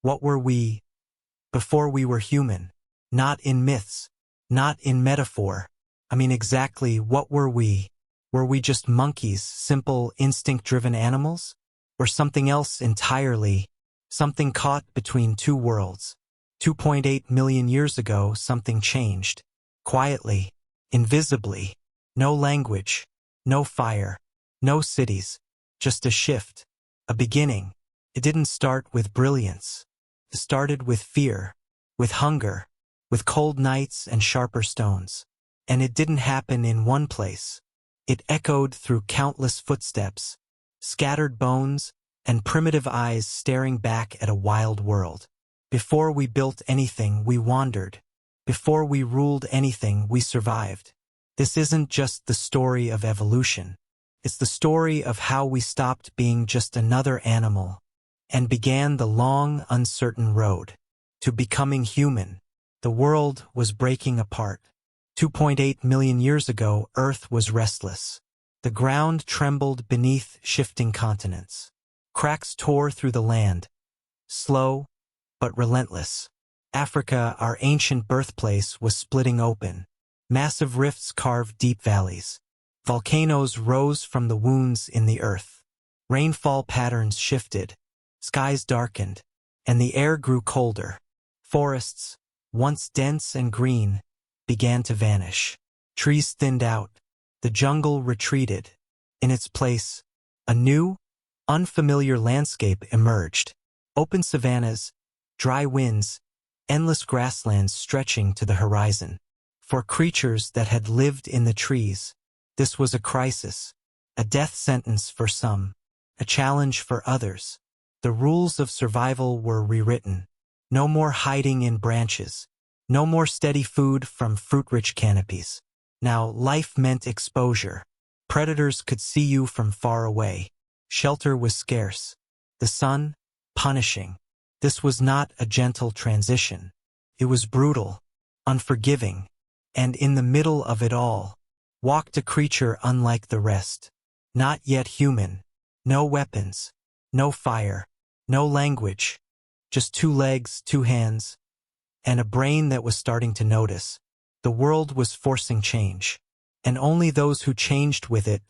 What were we before we were human? Not in myths, not in metaphor. I mean, exactly what were we? Were we just monkeys, simple, instinct-driven animals? Or something else entirely, something caught between two worlds? 2.8 million years ago, something changed. Quietly, invisibly. No language, no fire, no cities, just a shift, a beginning. It didn't start with brilliance. It started with fear, with hunger, with cold nights and sharper stones. And it didn't happen in one place. It echoed through countless footsteps, scattered bones, and primitive eyes staring back at a wild world. Before we built anything, we wandered. Before we ruled anything, we survived. This isn't just the story of evolution. It's the story of how we stopped being just another animal and began the long, uncertain road to becoming human. The world was breaking apart. 2.8 million years ago, Earth was restless. The ground trembled beneath shifting continents. Cracks tore through the land, slow but relentless. Africa, our ancient birthplace, was splitting open. Massive rifts carved deep valleys. Volcanoes rose from the wounds in the earth. Rainfall patterns shifted. Skies darkened, and the air grew colder. Forests, once dense and green, began to vanish. Trees thinned out. The jungle retreated. In its place, a new, unfamiliar landscape emerged. Open savannas, dry winds, endless grasslands stretching to the horizon. For creatures that had lived in the trees, this was a crisis, a death sentence for some, a challenge for others. The rules of survival were rewritten. No more hiding in branches. No more steady food from fruit-rich canopies. Now, life meant exposure. Predators could see you from far away. Shelter was scarce. The sun, punishing. This was not a gentle transition. It was brutal, unforgiving, and in the middle of it all, walked a creature unlike the rest. Not yet human. No weapons. No fire. No language. Just 2 legs, 2 hands, and a brain that was starting to notice. The world was forcing change, and only those who changed with it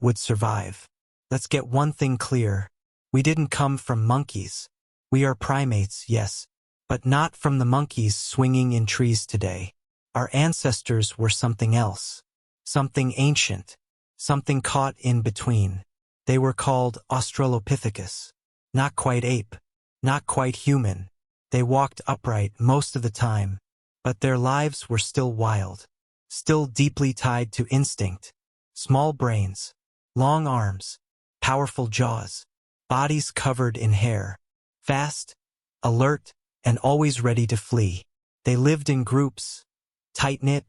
would survive. Let's get one thing clear. We didn't come from monkeys. We are primates, yes, but not from the monkeys swinging in trees today. Our ancestors were something else, something ancient, something caught in between. They were called Australopithecus. Not quite ape, not quite human. They walked upright most of the time, but their lives were still wild, still deeply tied to instinct. Small brains, long arms, powerful jaws, bodies covered in hair. Fast, alert, and always ready to flee. They lived in groups, tight-knit,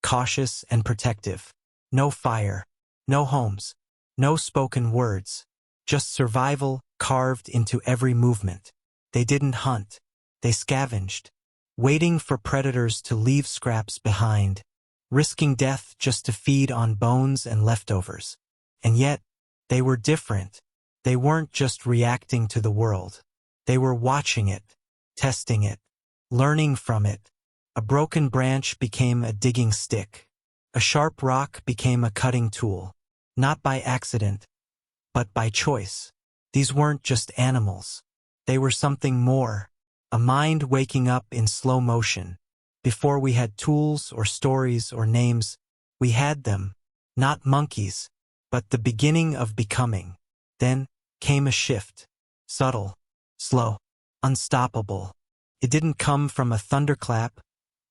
cautious, and protective. No fire, no homes, no spoken words, just survival carved into every movement. They didn't hunt. They scavenged, waiting for predators to leave scraps behind, risking death just to feed on bones and leftovers. And yet, they were different. They weren't just reacting to the world. They were watching it, testing it, learning from it. A broken branch became a digging stick. A sharp rock became a cutting tool. Not by accident, but by choice. These weren't just animals. They were something more. A mind waking up in slow motion. Before we had tools or stories or names, we had them. Not monkeys, but the beginning of becoming. Then came a shift. Subtle, slow, unstoppable. It didn't come from a thunderclap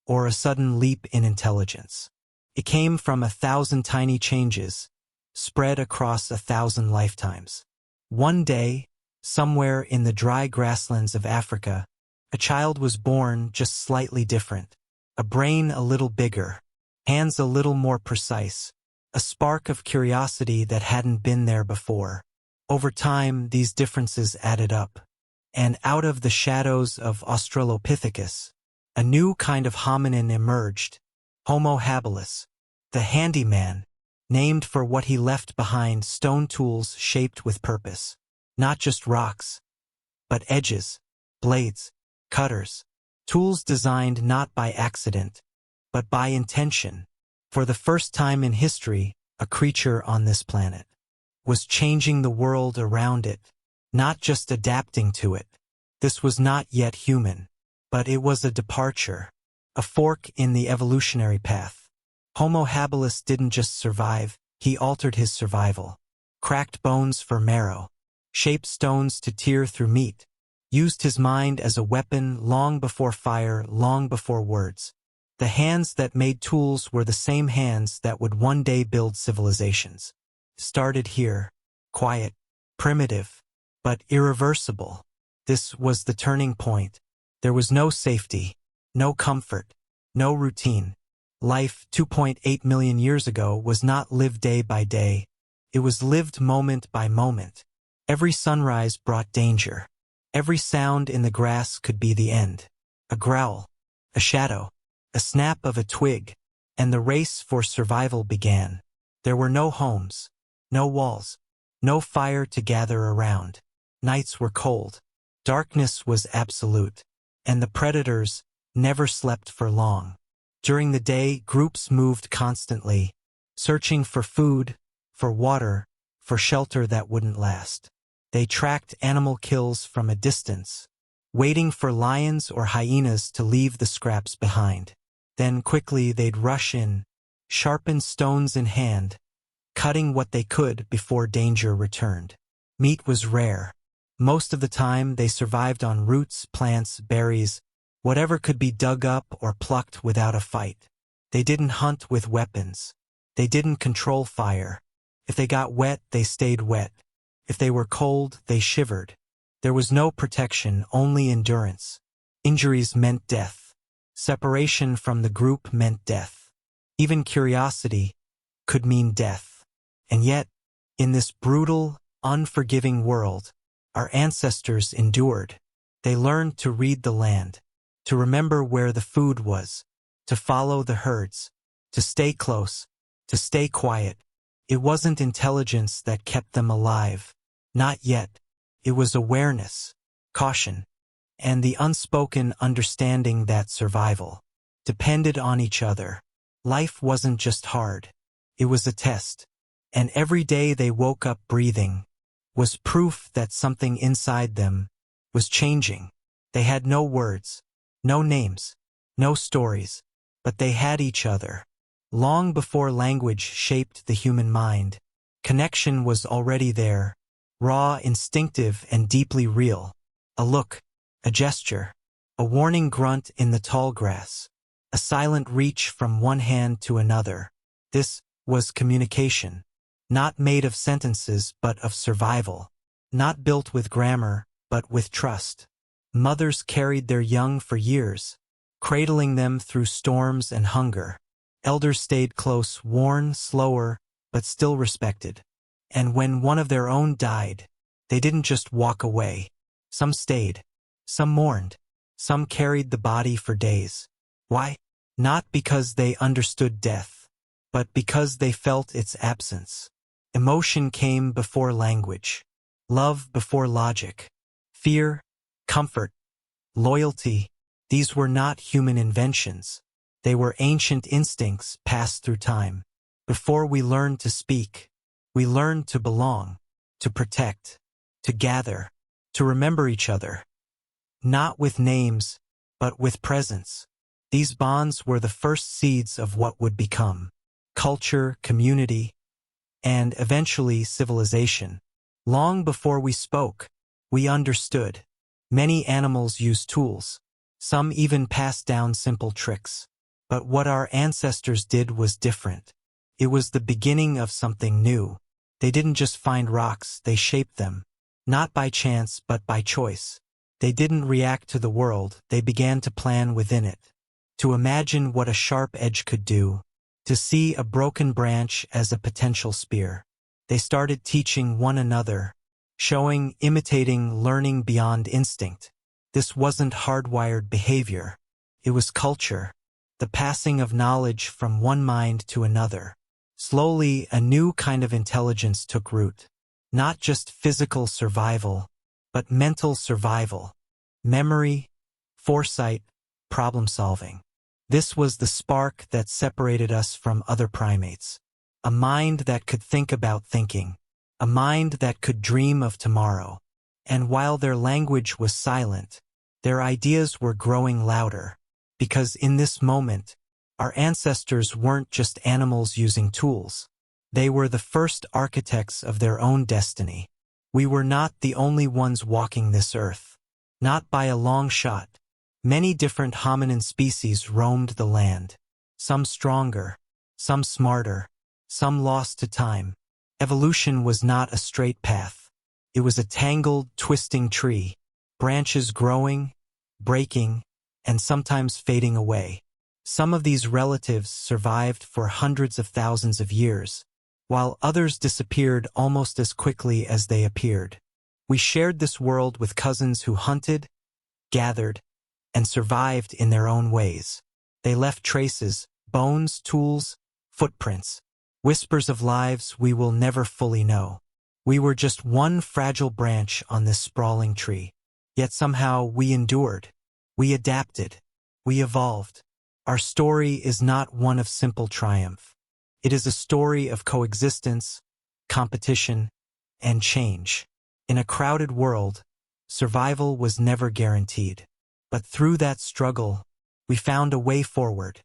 or a sudden leap in intelligence. It came from 1,000 tiny changes, spread across 1,000 lifetimes. One day, somewhere in the dry grasslands of Africa, a child was born just slightly different. A brain a little bigger, hands a little more precise, a spark of curiosity that hadn't been there before. Over time, these differences added up. And out of the shadows of Australopithecus, a new kind of hominin emerged, Homo habilis, the handyman, named for what he left behind, stone tools shaped with purpose. Not just rocks, but edges, blades, cutters, tools designed not by accident, but by intention. For the first time in history, a creature on this planet was changing the world around it, not just adapting to it. This was not yet human, but it was a departure, a fork in the evolutionary path. Homo habilis didn't just survive, he altered his survival. Cracked bones for marrow, shaped stones to tear through meat, used his mind as a weapon long before fire, long before words. The hands that made tools were the same hands that would one day build civilizations. Started here, quiet, primitive, but irreversible. This was the turning point. There was no safety, no comfort, no routine. Life 2.8 million years ago was not lived day by day. It was lived moment by moment. Every sunrise brought danger. Every sound in the grass could be the end. A growl, a shadow, a snap of a twig, and the race for survival began. There were no homes, no walls, no fire to gather around. Nights were cold. Darkness was absolute, and the predators never slept for long. During the day, groups moved constantly, searching for food, for water, for shelter that wouldn't last. They tracked animal kills from a distance, waiting for lions or hyenas to leave the scraps behind. Then quickly they'd rush in, sharpened stones in hand, cutting what they could before danger returned. Meat was rare. Most of the time they survived on roots, plants, berries, whatever could be dug up or plucked without a fight. They didn't hunt with weapons. They didn't control fire. If they got wet, they stayed wet. If they were cold, they shivered. There was no protection, only endurance. Injuries meant death. Separation from the group meant death. Even curiosity could mean death. And yet, in this brutal, unforgiving world, our ancestors endured. They learned to read the land, to remember where the food was, to follow the herds, to stay close, to stay quiet. It wasn't intelligence that kept them alive. Not yet. It was awareness, caution, and the unspoken understanding that survival depended on each other. Life wasn't just hard. It was a test. And every day they woke up breathing was proof that something inside them was changing. They had no words, no names, no stories, but they had each other. Long before language shaped the human mind, connection was already there, raw, instinctive, and deeply real. A look, a gesture, a warning grunt in the tall grass, a silent reach from one hand to another. This was communication, not made of sentences but of survival, not built with grammar but with trust. Mothers carried their young for years, cradling them through storms and hunger. Elders stayed close, worn, slower, but still respected. And when one of their own died, they didn't just walk away. Some stayed, some mourned, some carried the body for days. Why? Not because they understood death, but because they felt its absence. Emotion came before language, love before logic, fear, comfort, loyalty. These were not human inventions. They were ancient instincts passed through time. Before we learned to speak, we learned to belong, to protect, to gather, to remember each other. Not with names, but with presence. These bonds were the first seeds of what would become culture, community, and eventually civilization. Long before we spoke, we understood. Many animals use tools. Some even passed down simple tricks. But what our ancestors did was different. It was the beginning of something new. They didn't just find rocks, they shaped them. Not by chance, but by choice. They didn't react to the world, they began to plan within it. To imagine what a sharp edge could do. To see a broken branch as a potential spear. They started teaching one another, showing, imitating, learning beyond instinct. This wasn't hardwired behavior. It was culture. The passing of knowledge from one mind to another. Slowly, a new kind of intelligence took root. Not just physical survival, but mental survival. memory, foresight, problem-solving. This was the spark that separated us from other primates. A mind that could think about thinking. A mind that could dream of tomorrow. And while their language was silent, their ideas were growing louder. Because in this moment, our ancestors weren't just animals using tools. They were the first architects of their own destiny. We were not the only ones walking this earth. Not by a long shot. Many different hominin species roamed the land. Some stronger, some smarter, some lost to time. Evolution was not a straight path. It was a tangled, twisting tree, branches growing, breaking, and sometimes fading away. Some of these relatives survived for hundreds of thousands of years, while others disappeared almost as quickly as they appeared. We shared this world with cousins who hunted, gathered, and survived in their own ways. They left traces, bones, tools, footprints, whispers of lives we will never fully know. We were just one fragile branch on this sprawling tree. Yet somehow we endured. We adapted. We evolved. Our story is not one of simple triumph. It is a story of coexistence, competition, and change. In a crowded world, survival was never guaranteed. But through that struggle, we found a way forward.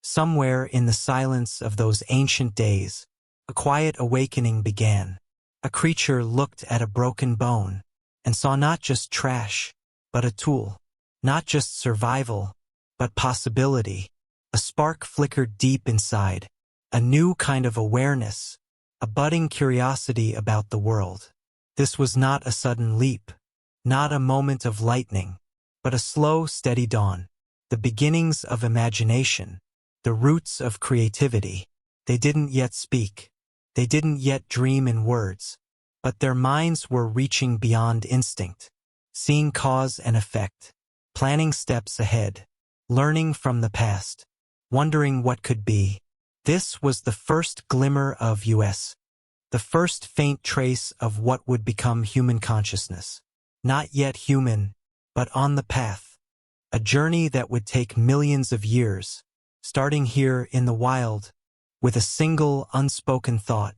Somewhere in the silence of those ancient days, a quiet awakening began. A creature looked at a broken bone and saw not just trash, but a tool. Not just survival, but possibility. A spark flickered deep inside, a new kind of awareness, a budding curiosity about the world. This was not a sudden leap, not a moment of lightning, but a slow, steady dawn, the beginnings of imagination, the roots of creativity. They didn't yet speak. They didn't yet dream in words, but their minds were reaching beyond instinct, seeing cause and effect, planning steps ahead, learning from the past, wondering what could be. This was the first glimmer of us, the first faint trace of what would become human consciousness. Not yet human, but on the path. A journey that would take millions of years, starting here in the wild, with a single unspoken thought.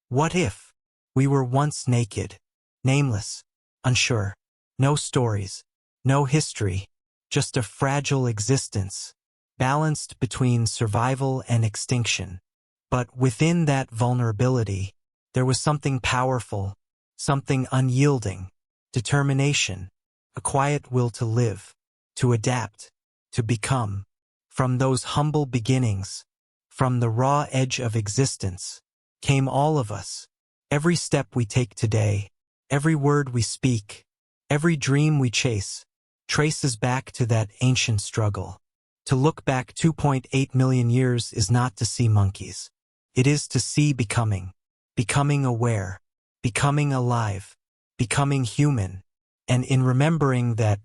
What if we were once naked, nameless, unsure, no stories, no history, just a fragile existence, balanced between survival and extinction. But within that vulnerability, there was something powerful, something unyielding, determination, a quiet will to live, to adapt, to become. From those humble beginnings, from the raw edge of existence, came all of us. Every step we take today, every word we speak, every dream we chase, traces back to that ancient struggle. To look back 2.8 million years is not to see monkeys. It is to see becoming aware, becoming alive, becoming human. And in remembering that,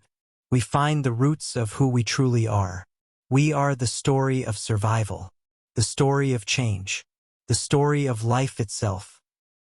we find the roots of who we truly are. We are the story of survival, the story of change, the story of life itself.